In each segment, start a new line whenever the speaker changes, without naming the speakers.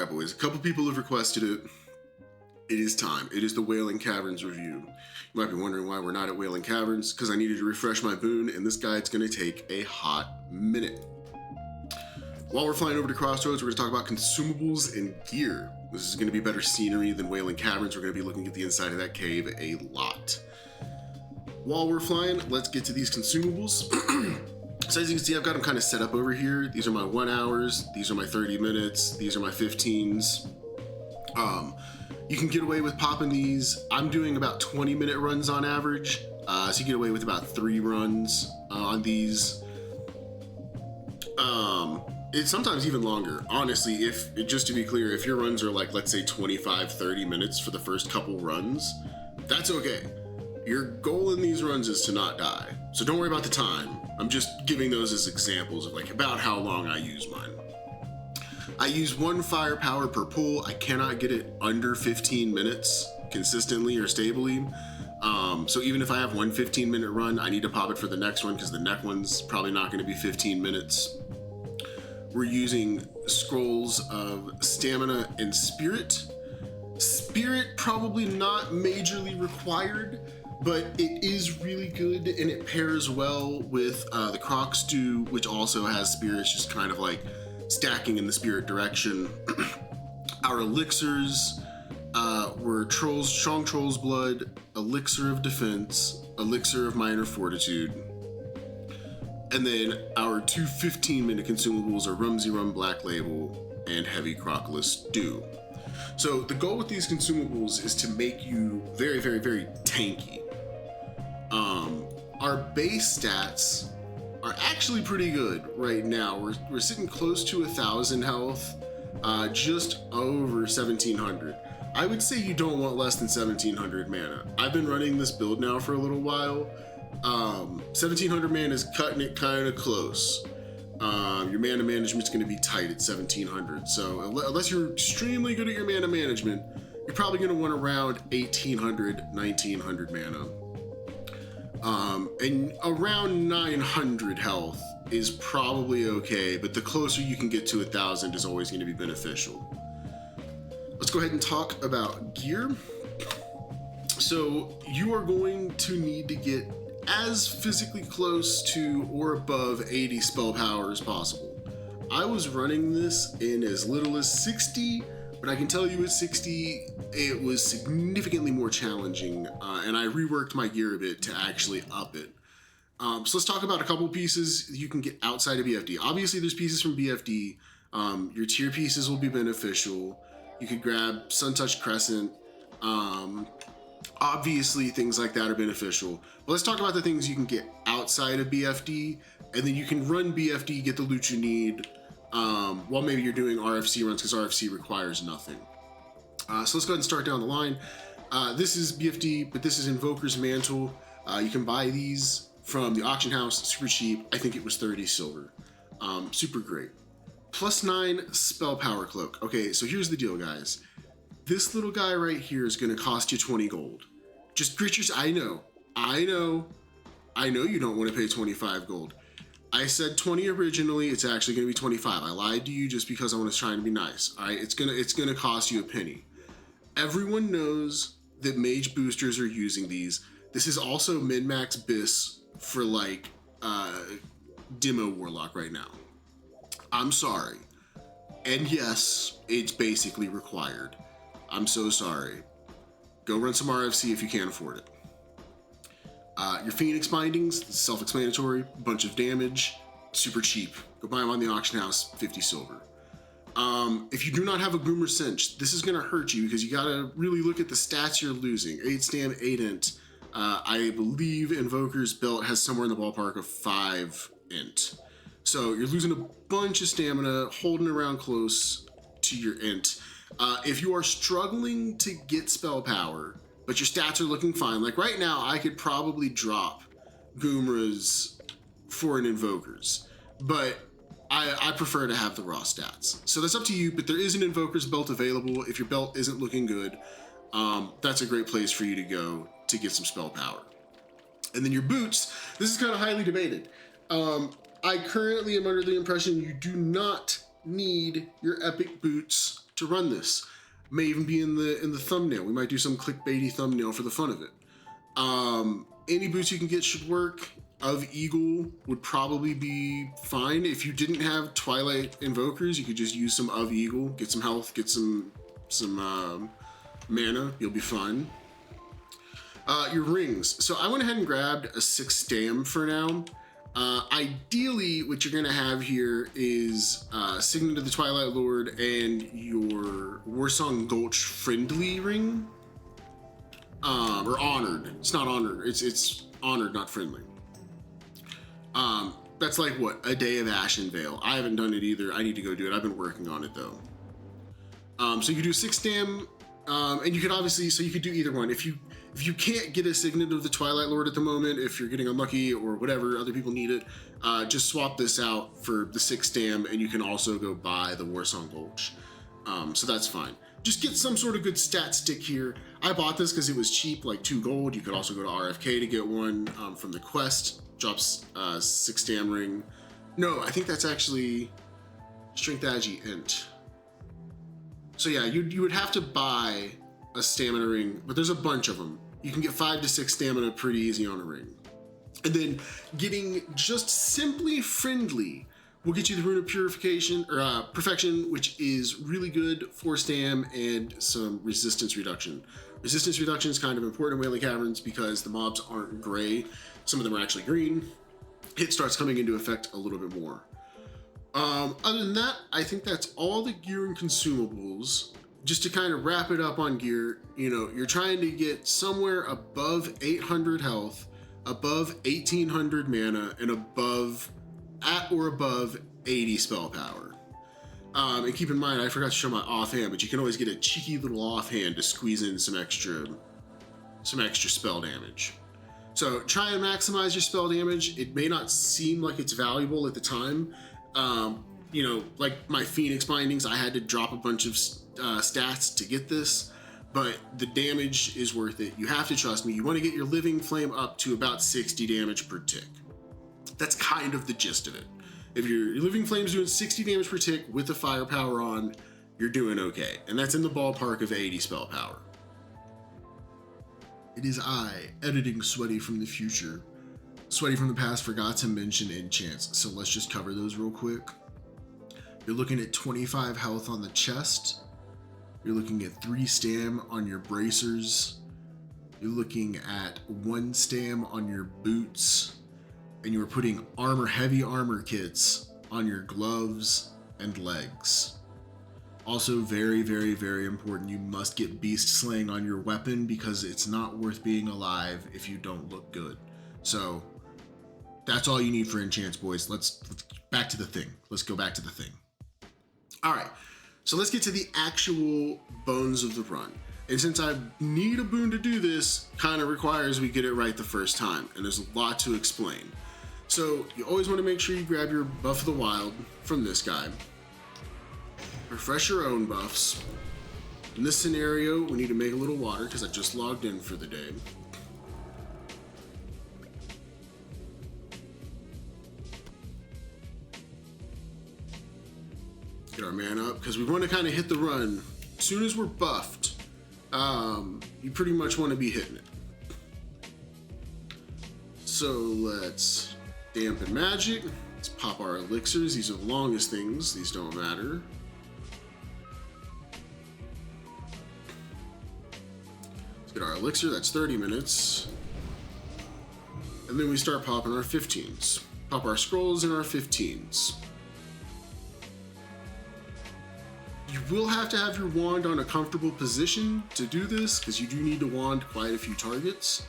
Alright boys, a couple people have requested it. It is time. It is the Wailing Caverns review. You might be wondering why we're not at Wailing Caverns, because I needed to refresh my boon, and this guide's going to take a hot minute. While we're flying over to Crossroads, we're going to talk about consumables and gear. This is going to be better scenery than Wailing Caverns. We're going to be looking at the inside of that cave a lot. While we're flying, let's get to these consumables. So as you can see, I've got them kind of set up over here. These are my 1 hours, these are my 30 minutes, these are my 15s. You can get away with popping these. I'm doing about 20-minute runs on average, so you get away with about 3 runs on these. It's sometimes even longer. Honestly, just to be clear, if your runs are like, let's say 25, 30 minutes for the first couple runs, that's okay. Your goal in these runs is to not die. So don't worry about the time. I'm just giving those as examples of like about how long I use mine. I use 1 firepower per pull. I cannot get it under 15 minutes consistently or stably. So even if I have one 15-minute run, I need to pop it for the next one because the next one's probably not going to be 15 minutes. We're using scrolls of stamina and spirit. Spirit probably not majorly required, but it is really good and it pairs well with the croc stew, which also has spirits, just kind of like stacking in the spirit direction. Our elixirs were strong troll's blood, elixir of defense, elixir of minor fortitude. And then our 2 15-minute consumables are Rumsy Rum Black Label and Heavy Crockless Dew. So the goal with these consumables is to make you very, very, very tanky. Our base stats are actually pretty good right now. We're sitting close to 1,000 health, just over 1,700. I would say you don't want less than 1,700 mana. I've been running this build now for a little while. 1,700 mana is cutting it kind of close. Your mana management's going to be tight at 1,700. So unless you're extremely good at your mana management, you're probably going to want around 1,800, 1,900 mana. And around 900 health is probably okay, but the closer you can get to 1,000 is always going to be beneficial. Let's go ahead and talk about gear. So you are going to need to get as physically close to or above 80 spell power as possible. I was running this in as little as 60, but I can tell you at 60, it was significantly more challenging, and I reworked my gear a bit to actually up it. So let's talk about a couple pieces you can get outside of BFD. Obviously, there's pieces from BFD. Your tier pieces will be beneficial. You could grab Suntouched Crescent. Obviously, things like that are beneficial. But let's talk about the things you can get outside of BFD, and then you can run BFD, get the loot you need, while maybe you're doing RFC runs, because RFC requires nothing. So let's go ahead and start down the line. This is BFD, but this is Invoker's Mantle. You can buy these from the auction house, super cheap. I think it was 30 silver. Super great. +9 spell power cloak. Okay, so here's the deal, guys. This little guy right here is going to cost you 20 gold. Just grit your... I know you don't want to pay 25 gold. I said 20 originally. It's actually going to be 25. I lied to you just because I was trying to be nice. All right, it's gonna cost you a penny. Everyone knows that mage boosters are using these. This is also min-max bis for like demo warlock right now. I'm sorry. And yes, it's basically required. I'm so sorry. Go run some RFC if you can't afford it. Your Phoenix bindings, self-explanatory, bunch of damage, super cheap. Go buy them on the auction house, 50 silver. If you do not have a Groomer Cinch, this is gonna hurt you because you gotta really look at the stats you're losing. 8 stam, 8 int. I believe Invoker's belt has somewhere in the ballpark of 5 int. So you're losing a bunch of stamina, holding around close to your int. If you are struggling to get spell power, but your stats are looking fine, like right now, I could probably drop Goomras for an Invoker's, but I prefer to have the raw stats. So that's up to you, but there is an Invoker's belt available. If your belt isn't looking good, that's a great place for you to go to get some spell power. And then your boots, this is kind of highly debated. I currently am under the impression you do not need your epic boots to run this. May even be in the thumbnail. We might do some clickbaity thumbnail for the fun of it. Any boots you can get should work. Of Eagle would probably be fine. If you didn't have Twilight Invokers, you could just use some of Eagle, get some health, get some mana, you'll be fine. Your rings. So I went ahead and grabbed a 6 stam for now. Ideally, what you're gonna have here is Signet of the Twilight Lord and your Warsong Gulch friendly ring. Or honored. It's not honored. It's honored, not friendly. That's like what, a Day of Ashen Veil. I haven't done it either. I need to go do it. I've been working on it though. So you could do 6 stam, and you could obviously, so you could do either one. If you can't get a Signet of the Twilight Lord at the moment, if you're getting unlucky or whatever, other people need it, just swap this out for the 6 stam, and you can also go buy the Warsong Gulch. So that's fine. Just get some sort of good stat stick here. I bought this because it was cheap, like 2 gold. You could also go to RFK to get one from the quest. Drops 6 stam ring. No, I think that's actually Strength Agi Int. So yeah, you would have to buy a stamina ring, but there's a bunch of them. You can get 5 to 6 stamina pretty easy on a ring. And then getting just simply friendly will get you the Rune of Purification, or Perfection, which is really good, 4 stam and some resistance reduction. Resistance reduction is kind of important in Wailing Caverns because the mobs aren't gray. Some of them are actually green. Hit starts coming into effect a little bit more. Other than that, I think that's all the gear and consumables. Just to kind of wrap it up on gear, you know, you're trying to get somewhere above 800 health, above 1800 mana, and at or above 80 spell power. And keep in mind, I forgot to show my offhand, but you can always get a cheeky little offhand to squeeze in some extra spell damage. So try and maximize your spell damage. It may not seem like it's valuable at the time. You know, like my Phoenix bindings, I had to drop a bunch of stats to get this, but the damage is worth it. You have to trust me. You want to get your Living Flame up to about 60 damage per tick. That's kind of the gist of it. If your Living Flame's doing 60 damage per tick with the firepower on, you're doing okay. And that's in the ballpark of 80 spell power. It is I, editing Sweaty from the future. Sweaty from the past forgot to mention enchants, so let's just cover those real quick. You're looking at 25 health on the chest. You're looking at 3 stam on your bracers. You're looking at 1 stam on your boots. And you are putting heavy armor kits on your gloves and legs. Also very, very, very important, you must get beast slaying on your weapon because it's not worth being alive if you don't look good. So that's all you need for enchants, boys. Let's back to the thing. Let's go back to the thing. All right, so let's get to the actual bones of the run. And since I need a boon to do this, kind of requires we get it right the first time, and there's a lot to explain. So you always want to make sure you grab your Buff of the Wild from this guy. Refresh your own buffs. In this scenario, we need to make a little water because I just logged in for the day. Get our mana up because we want to kind of hit the run. As soon as we're buffed, you pretty much want to be hitting it. So let's dampen magic. Let's pop our elixirs. These are the longest things. These don't matter. Let's get our elixir. That's 30 minutes. And then we start popping our 15s. Pop our scrolls and our 15s. You will have to have your wand on a comfortable position to do this because you do need to wand quite a few targets.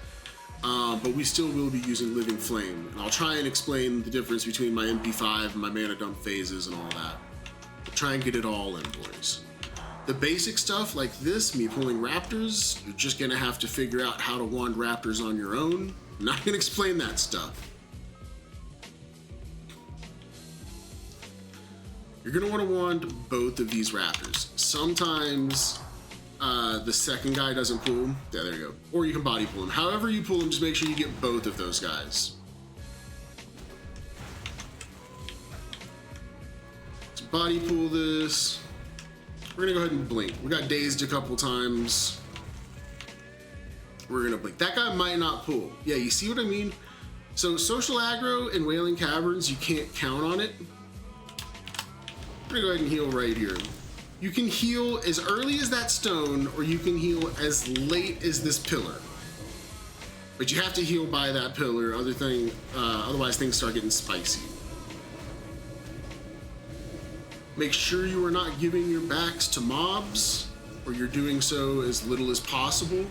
But we still will be using Living Flame. And I'll try and explain the difference between my MP5 and my mana dump phases and all that. We'll try and get it all in, boys. The basic stuff like this, me pulling raptors, you're just gonna have to figure out how to wand raptors on your own. I'm not gonna explain that stuff. You're gonna wanna wand both of these raptors. Sometimes the second guy doesn't pull them. Yeah, there you go. Or you can body pull them. However you pull them, just make sure you get both of those guys. Let's body pull this. We're gonna go ahead and blink. We got dazed a couple times. We're gonna blink. That guy might not pull. Yeah, you see what I mean? So social aggro and Wailing Caverns, you can't count on it. We're gonna go ahead and heal right here. You can heal as early as that stone, or you can heal as late as this pillar. But you have to heal by that pillar, otherwise things start getting spicy. Make sure you are not giving your backs to mobs, or you're doing so as little as possible.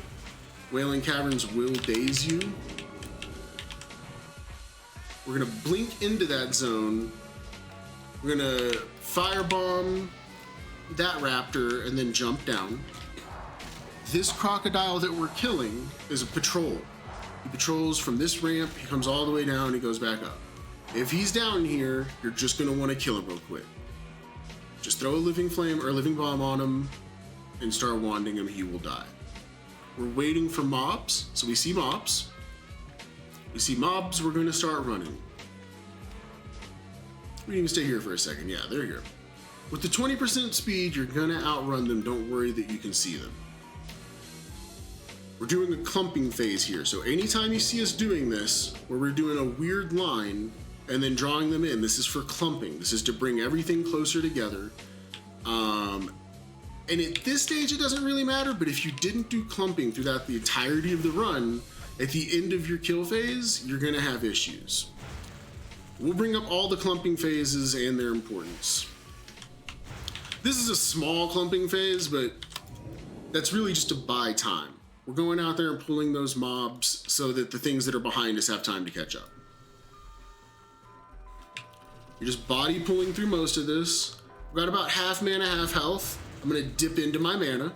Wailing Caverns will daze you. We're gonna blink into that zone. We're gonna firebomb that raptor and then jump down. This crocodile that we're killing is a patrol. He patrols from this ramp, he comes all the way down, he goes back up. If he's down here, you're just gonna wanna kill him real quick. Just throw a living flame or a living bomb on him and start wanding him, he will die. We're waiting for mobs, so we see mobs. We see mobs, we're gonna start running. We can even stay here for a second. Yeah, they're here. With the 20% speed, you're gonna outrun them. Don't worry that you can see them. We're doing a clumping phase here. So anytime you see us doing this, where we're doing a weird line and then drawing them in, this is for clumping. This is to bring everything closer together. And at this stage, it doesn't really matter, but if you didn't do clumping throughout the entirety of the run, at the end of your kill phase, you're gonna have issues. We'll bring up all the clumping phases and their importance. This is a small clumping phase, but that's really just to buy time. We're going out there and pulling those mobs so that the things that are behind us have time to catch up. You're just body pulling through most of this. We've got about half mana, half health. I'm gonna dip into my mana.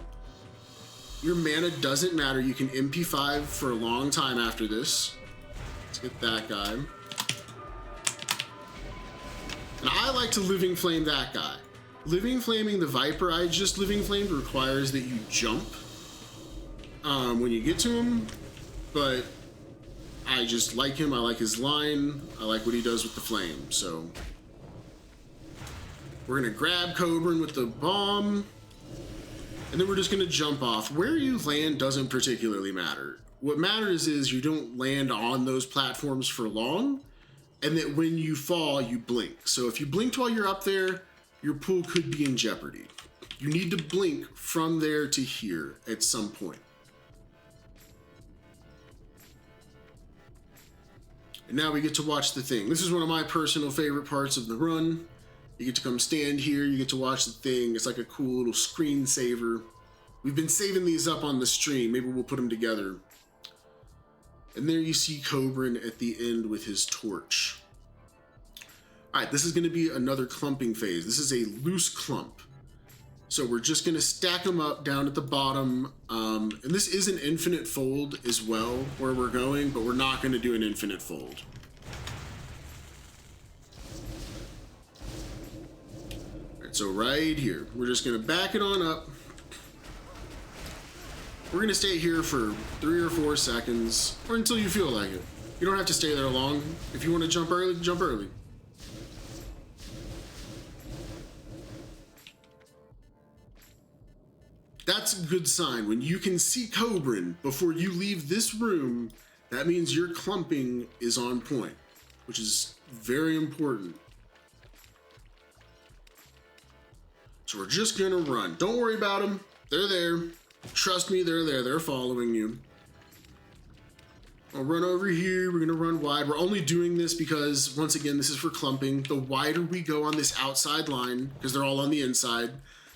Your mana doesn't matter. You can MP5 for a long time after this. Let's get that guy. And I like to living flame that guy. Living flaming the Viper I just living flamed requires that you jump when you get to him, but I just like him. I like his line. I like what he does with the flame. So we're gonna grab Cobran with the bomb, and then we're just gonna jump off. Where you land doesn't particularly matter. What matters is you don't land on those platforms for long, and that when you fall, you blink. So if you blinked while you're up there, your pool could be in jeopardy. You need to blink from there to here at some point. And now we get to watch the thing. This is one of my personal favorite parts of the run. You get to come stand here, you get to watch the thing. It's like a cool little screensaver. We've been saving these up on the stream. Maybe we'll put them together. And there you see Cobran at the end with his torch. All right, this is gonna be another clumping phase. This is a loose clump. So we're just gonna stack them up down at the bottom. And this is an infinite fold as well, where we're going, but we're not gonna do an infinite fold. All right, so right here, we're just gonna back it on up. We're gonna stay here for 3 or 4 seconds, or until you feel like it. You don't have to stay there long. If you wanna jump early, jump early. That's a good sign. When you can see Cobran before you leave this room, that means your clumping is on point, which is very important. So we're just gonna run. Don't worry about them. They're there. Trust me, they're there. They're following you. I'll run over here. We're gonna run wide. We're only doing this because, once again, this is for clumping. The wider we go on this outside line, because they're all on the inside,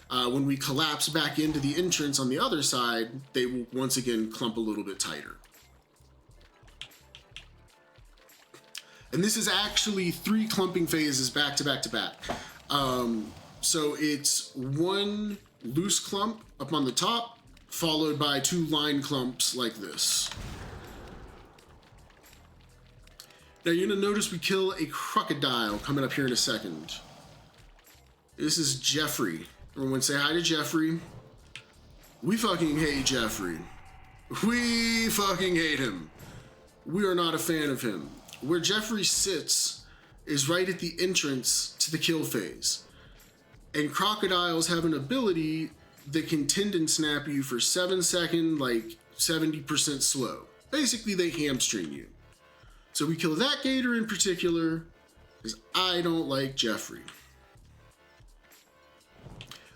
when we collapse back into the entrance on the other side, they will once again clump a little bit tighter. And this is actually 3 clumping phases back to back to back. So it's 1 loose clump up on the top, followed by 2 line clumps like this. Now you're gonna notice we kill a crocodile coming up here in a second. This is Jeffrey. Everyone say hi to Jeffrey. We fucking hate Jeffrey. We fucking hate him. We are not a fan of him. Where Jeffrey sits is right at the entrance to the kill phase. And crocodiles have an ability that can tendon snap you for 7 seconds, like 70% slow. Basically, they hamstring you. So we kill that gator in particular, because I don't like Jeffrey.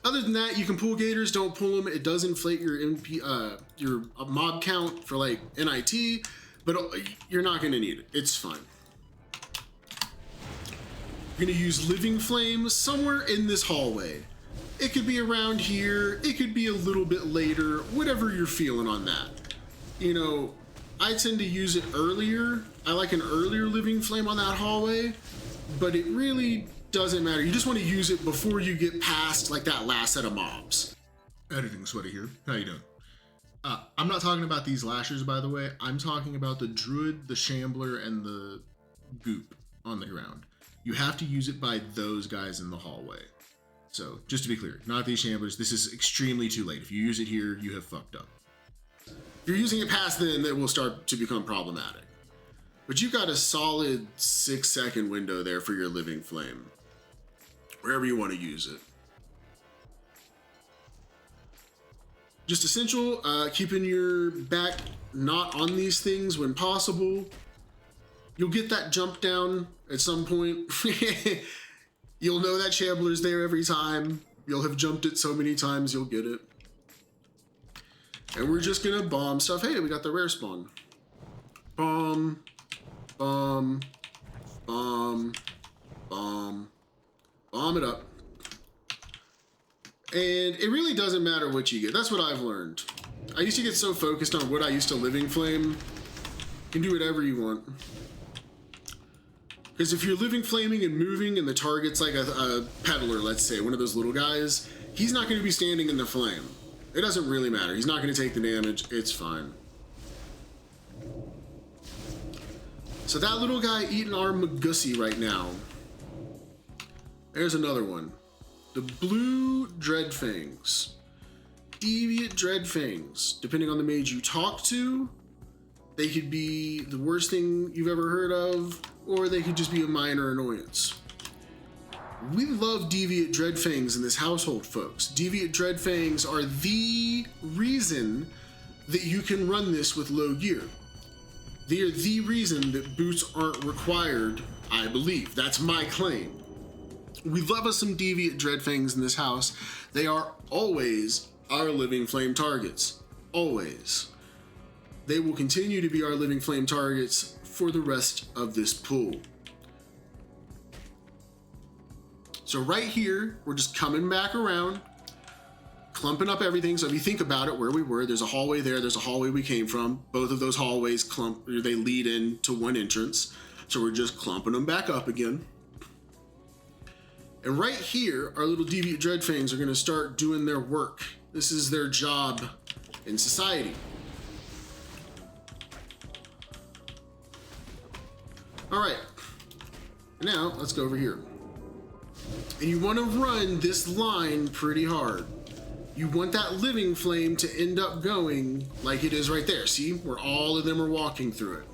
Other than that, you can pull gators, don't pull them. It does inflate your mob count for like NIT, but you're not gonna need it. It's fine. You're gonna use living flames somewhere in this hallway. It could be around here, it could be a little bit later, whatever you're feeling on that. You know, I tend to use it earlier. I like an earlier living flame on that hallway, but it really doesn't matter. You just want to use it before you get past like that last set of mobs. Editing Sweaty here. How you doing? I'm not talking about these lashers, by the way. I'm talking about the druid, the shambler, and the goop on the ground. You have to use it by those guys in the hallway. So just to be clear, not these shamblers. This is extremely too late. If you use it here, you have fucked up. If you're using it past then, that will start to become problematic. But you've got a solid 6-second window there for your living flame, wherever you want to use it. Just essential, keeping your back not on these things when possible. You'll get that jump down at some point. You'll know that shambler's there every time. You'll have jumped it so many times, you'll get it. And we're just gonna bomb stuff. Hey, we got the rare spawn. Bomb, bomb, bomb, bomb, bomb it up. And it really doesn't matter what you get. That's what I've learned. I used to get so focused on what I used to living flame. You can do whatever you want. Because if you're living flaming and moving and the target's like a peddler, let's say, one of those little guys, he's not going to be standing in the flame. It doesn't really matter. He's not going to take the damage. It's fine. So that little guy eating our Magussie right now. There's another one. The blue dreadfangs. Deviant dreadfangs. Depending on the mage you talk to, they could be the worst thing you've ever heard of, or they could just be a minor annoyance. We love deviant dreadfangs in this household, folks. Deviant dreadfangs are the reason that you can run this with low gear. They are the reason that boots aren't required, I believe. That's my claim. We love us some deviant dreadfangs in this house. They are always our living flame targets. Always. They will continue to be our living flame targets for the rest of this pool. So right here, we're just coming back around, clumping up everything. So if you think about it, where we were, there's a hallway there, there's a hallway we came from. Both of those hallways they lead into one entrance. So we're just clumping them back up again. And right here, our little deviant dreadfangs are gonna start doing their work. This is their job in society. All right, now let's go over here. And you want to run this line pretty hard. You want that living flame to end up going like it is right there. See, where all of them are walking through it.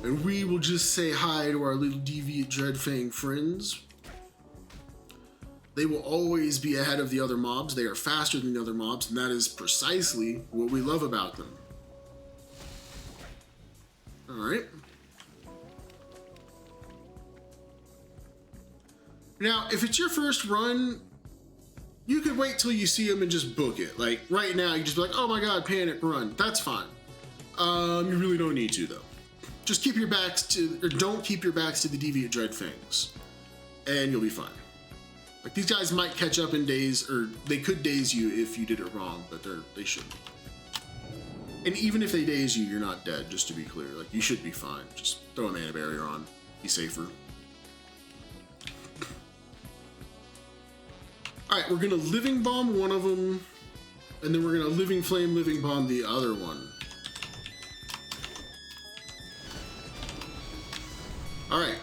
And we will just say hi to our little deviant dreadfang friends. They will always be ahead of the other mobs. They are faster than the other mobs, and that is precisely what we love about them. All right. Now, if it's your first run, you could wait till you see them and just book it. Like right now, you just be like, oh my God, panic, run. That's fine. You really don't need to though. Just keep your backs to, or don't keep your backs to the deviant dreadfangs, and you'll be fine. Like these guys might catch up in days, or they could daze you if you did it wrong, but they shouldn't. And even if they daze you, you're not dead, just to be clear. Like you should be fine. Just throw a mana barrier on, be safer. All right, we're gonna living bomb one of them, and then we're gonna living flame, living bomb the other one. All right,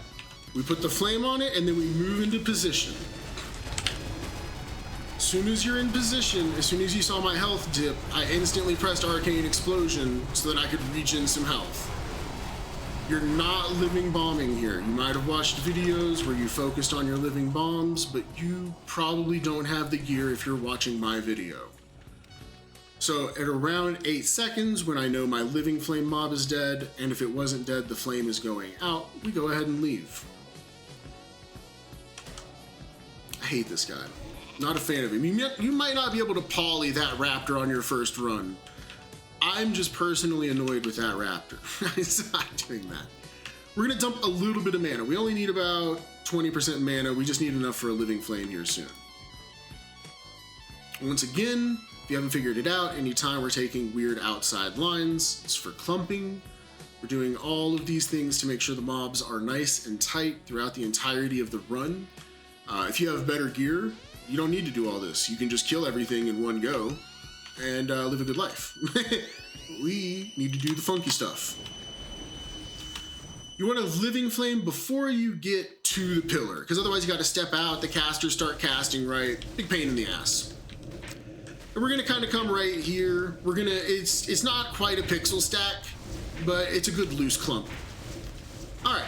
we put the flame on it, and then we move into position. As soon as you're in position, as soon as you saw my health dip, I instantly pressed Arcane Explosion so that I could regen some health. You're not living bombing here. You might have watched videos where you focused on your living bombs, but you probably don't have the gear if you're watching my video. So at around 8 seconds, when I know my living flame mob is dead, and if it wasn't dead, the flame is going out, we go ahead and leave. I hate this guy. Not a fan of him. You might not be able to poly that raptor on your first run. I'm just personally annoyed with that raptor. I'm not doing that. We're gonna dump a little bit of mana. We only need about 20% mana. We just need enough for a living flame here soon. Once again, if you haven't figured it out, anytime we're taking weird outside lines, it's for clumping. We're doing all of these things to make sure the mobs are nice and tight throughout the entirety of the run. If you have better gear, you don't need to do all this. You can just kill everything in one go and live a good life. We need to do the funky stuff. You want a living flame before you get to the pillar, because otherwise you got to step out, the casters start casting, right? Big pain in the ass. And we're gonna kind of come right here. It's not quite a pixel stack, but it's a good loose clump. All right.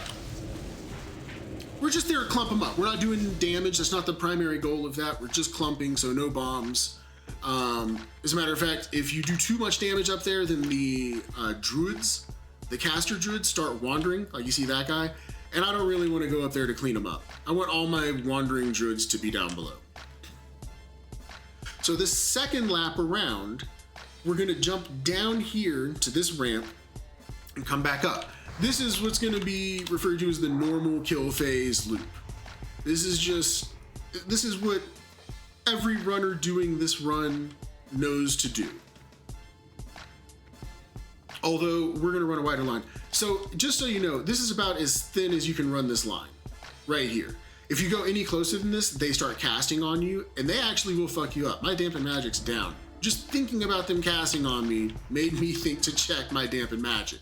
We're just there to clump them up. We're not doing damage. That's not the primary goal of that. We're just clumping, so no bombs. As a matter of fact, if you do too much damage up there, then the druids, the caster druids, start wandering, like you see that guy, and I don't really want to go up there to clean them up. I want all my wandering druids to be down below. So this second lap around, we're gonna jump down here to this ramp and come back up. This is what's gonna be referred to as the normal kill phase loop. This is what every runner doing this run knows to do. Although we're gonna run a wider line. So just so you know, this is about as thin as you can run this line, right here. If you go any closer than this, they start casting on you, and they actually will fuck you up. My dampen magic's down. Just thinking about them casting on me made me think to check my dampen magic.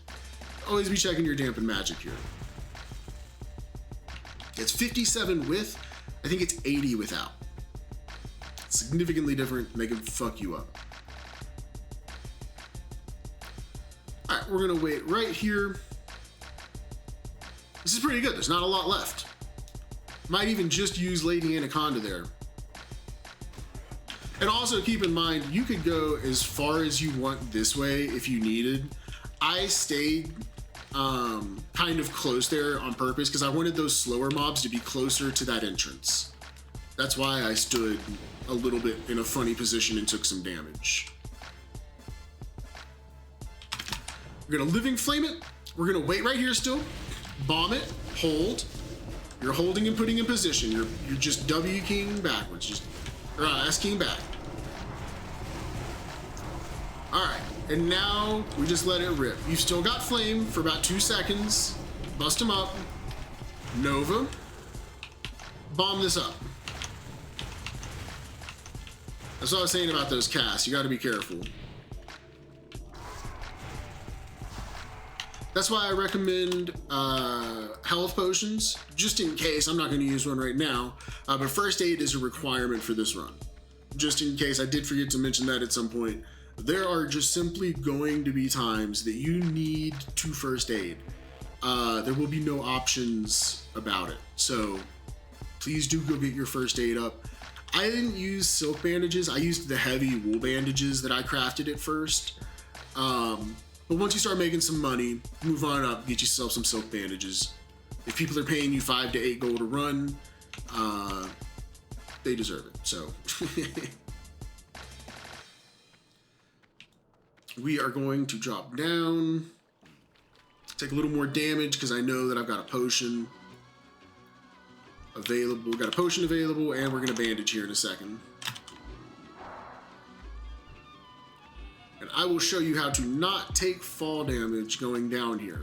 Always be checking your dampen magic here. It's 57 with, I think it's 80 without. Significantly different, they can fuck you up. All right, we're gonna wait right here. This is pretty good, there's not a lot left. Might even just use Lady Anaconda there. And also keep in mind, you could go as far as you want this way if you needed. I stayed kind of close there on purpose because I wanted those slower mobs to be closer to that entrance. That's why I stood a little bit in a funny position and took some damage. We're gonna living flame it. We're gonna wait right here still, bomb it, hold. You're holding and putting in position. You're just W keying backwards, or S keying back. All right, and now we just let it rip. You've still got flame for about 2 seconds. Bust them up. Nova. Bomb this up. That's what I was saying about those casts. You got to be careful. That's why I recommend health potions, just in case. I'm not going to use one right now, but first aid is a requirement for this run. Just in case, I did forget to mention that at some point. There are just simply going to be times that you need to first aid. There will be no options about it. So please do go get your first aid up. I didn't use silk bandages. I used the heavy wool bandages that I crafted at first. But once you start making some money, move on up, get yourself some silk bandages. If people are paying you 5 to 8 gold a run, they deserve it, so. We are going to drop down, take a little more damage because I know that I've got a potion available. We've got a potion available, and we're gonna bandage here in a second. And I will show you how to not take fall damage going down here.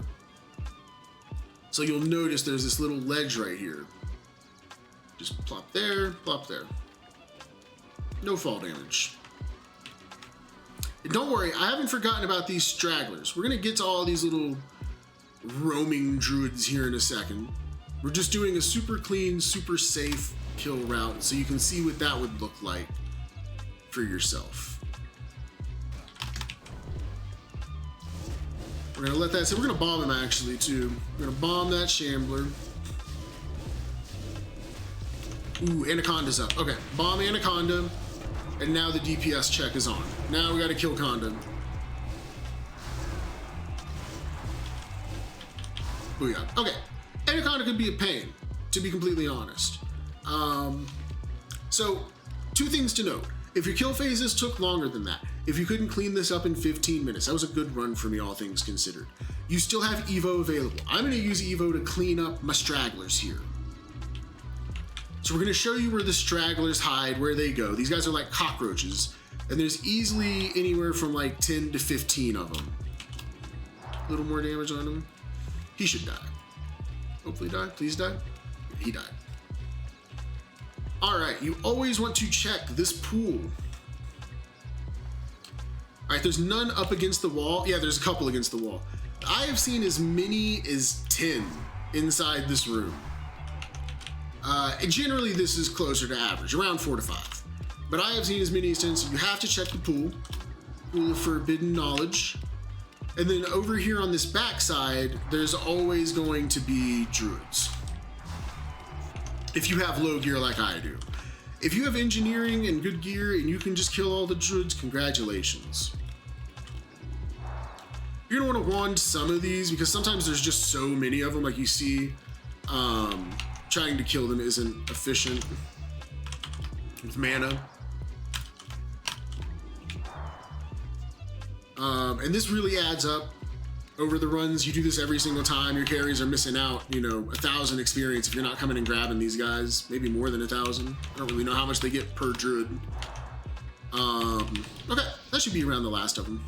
So you'll notice there's this little ledge right here. Just plop there, plop there. No fall damage. And don't worry, I haven't forgotten about these stragglers. We're gonna get to all these little roaming druids here in a second. We're just doing a super clean, super safe kill route so you can see what that would look like for yourself. We're We're gonna let that sit. We're gonna bomb him actually too. We're gonna bomb that Shambler. Ooh, Anaconda's up. Okay, bomb Anaconda. And now the DPS check is on. Now we gotta kill Conda. Booyah. Okay, Anaconda could be a pain, to be completely honest. So, two things to note. If your kill phases took longer than that, if you couldn't clean this up in 15 minutes, that was a good run for me, all things considered. You still have Evo available. I'm gonna use Evo to clean up my stragglers here. So we're gonna show you where the stragglers hide, where they go. These guys are like cockroaches, and there's easily anywhere from like 10 to 15 of them. A little more damage on him. He should die. Hopefully die, please die. He died. All right, you always want to check this pool. All right, there's none up against the wall. Yeah, there's a couple against the wall. I have seen as many as 10 inside this room. And generally this is closer to average, around 4 to 5. But I have seen as many as 10, so you have to check the pool of forbidden knowledge. And then over here on this backside, there's always going to be druids. If you have low gear like I do. If you have engineering and good gear and you can just kill all the druids, congratulations. You're gonna wanna wand some of these because sometimes there's just so many of them, like you see, trying to kill them isn't efficient with mana. And this really adds up over the runs. You do this every single time. Your carries are missing out, 1,000 experience if you're not coming and grabbing these guys. Maybe more than 1,000. I don't really know how much they get per druid. Okay, that should be around the last of them.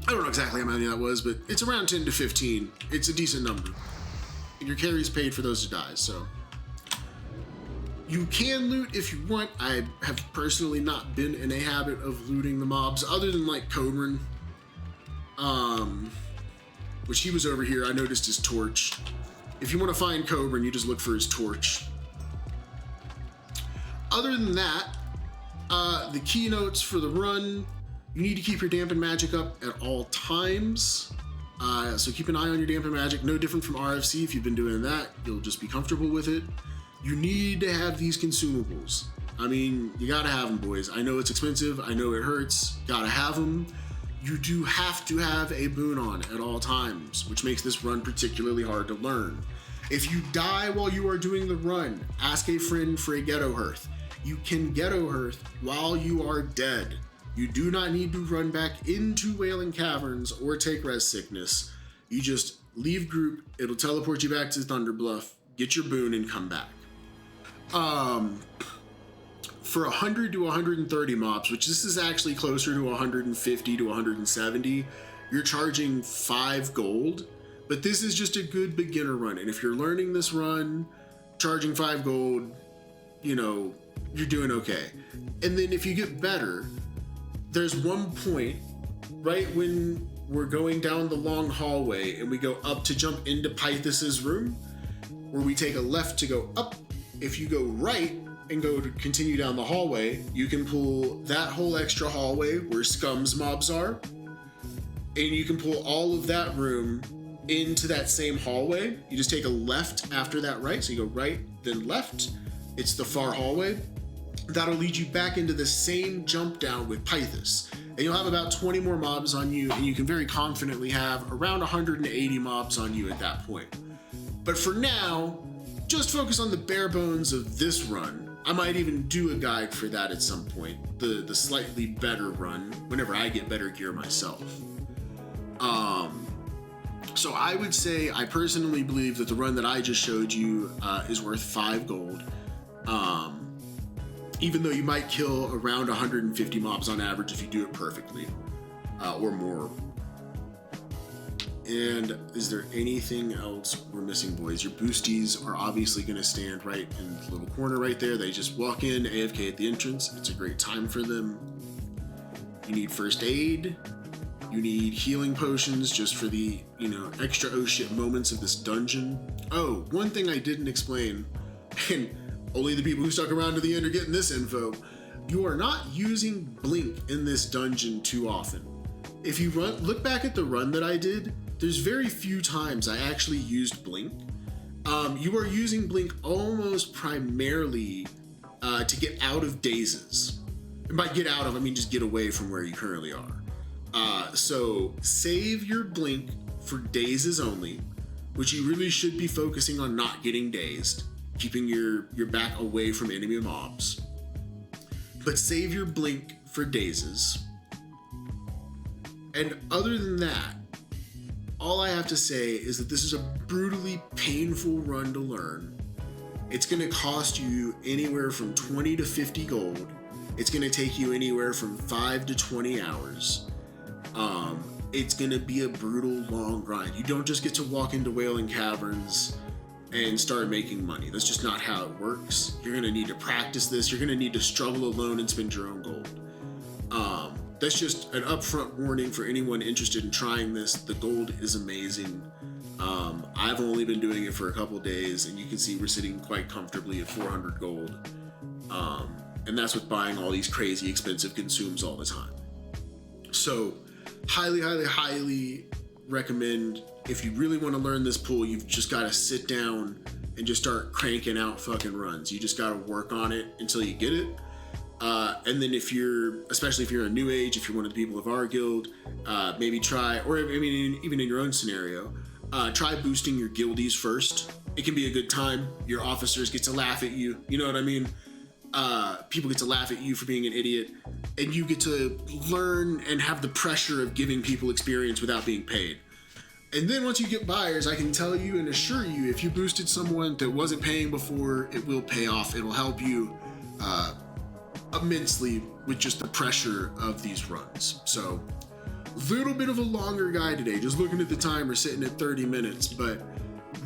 I don't know exactly how many that was, but it's around 10 to 15. It's a decent number. And your carries paid for those to die, so. You can loot if you want. I have personally not been in a habit of looting the mobs other than like Cobran. Which he was over here. I noticed his torch. If you want to find Cobran, you just look for his torch. Other than that, the keynotes for the run, you need to keep your dampen magic up at all times. So keep an eye on your dampen magic. No different from RFC. If you've been doing that, you'll just be comfortable with it. You need to have these consumables. I mean, you gotta have them, boys. I know it's expensive. I know it hurts. Gotta have them. You do have to have a boon on at all times, which makes this run particularly hard to learn. If you die while you are doing the run, ask a friend for a ghetto hearth. You can ghetto hearth while you are dead. You do not need to run back into Wailing Caverns or take res sickness. You just leave group, it'll teleport you back to Thunderbluff, get your boon, and come back. For 100 to 130 mobs, which this is actually closer to 150 to 170, you're charging 5 gold, but this is just a good beginner run. And if you're learning this run, charging 5 gold, you're doing okay. And then if you get better, there's one point right when we're going down the long hallway and we go up to jump into Pythus's room, where we take a left to go up. If you go right and go to continue down the hallway, you can pull that whole extra hallway where Scum's mobs are, and you can pull all of that room into that same hallway. You just take a left after that right, so you go right, then left. It's the far hallway. That'll lead you back into the same jump down with Pythus. And you'll have about 20 more mobs on you, and you can very confidently have around 180 mobs on you at that point. But for now, just focus on the bare bones of this run. I might even do a guide for that at some point, the slightly better run, whenever I get better gear myself. So I would say, I personally believe that the run that I just showed you is worth 5 gold. Even though you might kill around 150 mobs on average if you do it perfectly, or more. And is there anything else we're missing, boys? Your boosties are obviously going to stand right in the little corner right there. They just walk in, AFK at the entrance. It's a great time for them. You need first aid. You need healing potions just for the, extra oh shit moments of this dungeon. Oh, one thing I didn't explain, and only the people who stuck around to the end are getting this info. You are not using Blink in this dungeon too often. If you look back at the run that I did, there's very few times I actually used Blink. You are using Blink almost primarily to get out of dazes. And by get out of, I mean just get away from where you currently are. So save your Blink for dazes only, which you really should be focusing on not getting dazed, keeping your back away from enemy mobs. But save your Blink for dazes. And other than that, all I have to say is that this is a brutally painful run to learn. It's going to cost you anywhere from 20 to 50 gold. It's going to take you anywhere from 5 to 20 hours. It's going to be a brutal, long grind. You don't just get to walk into Wailing Caverns and start making money. That's just not how it works. You're going to need to practice this. You're going to need to struggle alone and spend your own gold. That's just an upfront warning for anyone interested in trying this. The gold is amazing. I've only been doing it for a couple days, and you can see we're sitting quite comfortably at 400 gold. And that's with buying all these crazy expensive consumes all the time. So highly, highly, highly recommend, if you really want to learn this pool, you've just got to sit down and just start cranking out fucking runs. You just got to work on it until you get it. And then especially if you're a new age, if you're one of the people of our guild, maybe try, or I mean, even in your own scenario, try boosting your guildies first. It can be a good time. Your officers get to laugh at you. You know what I mean? People get to laugh at you for being an idiot, and you get to learn and have the pressure of giving people experience without being paid. And then once you get buyers, I can tell you and assure you, if you boosted someone that wasn't paying before, it will pay off. It'll help you immensely with just the pressure of these runs. So a little bit of a longer guide today, just looking at the timer, sitting at 30 minutes, but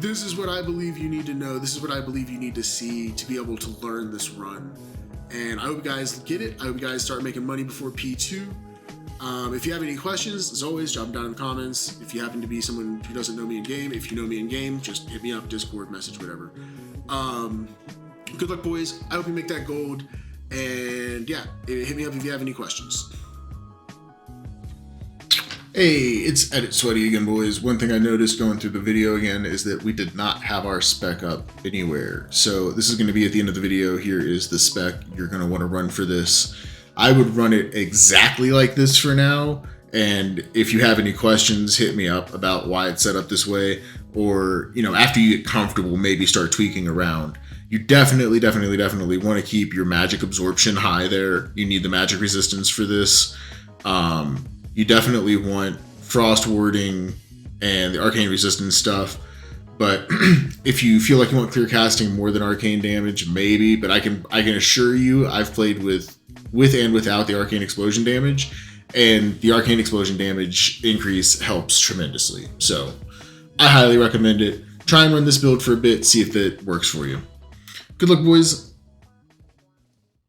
this is what I believe you need to know. This is what I believe you need to see to be able to learn this run. And I hope you guys get it. I hope you guys start making money before P2. If you have any questions, as always, drop them down in the comments. If you happen to be someone who doesn't know me in game, if you know me in game, just hit me up, Discord, message, whatever. Good luck, boys. I hope you make that gold. And yeah, hit me up if you have any questions. Hey, it's Edit Sweaty again, boys. One thing I noticed going through the video again is that we did not have our spec up anywhere. So this is going to be at the end of the video. Here is the spec you're going to want to run for this. I would run it exactly like this for now. And if you have any questions, hit me up about why it's set up this way. Or, you know, after you get comfortable, maybe start tweaking around. You definitely want to keep your magic absorption high there. You need the magic resistance for this. You definitely want frost warding and the arcane resistance stuff. But if you feel like you want clear casting more than arcane damage, maybe. But I can assure you, I've played with and without the arcane explosion damage, and the arcane explosion damage increase helps tremendously. So I highly recommend it. Try and run this build for a bit, see if it works for you. Good luck, boys.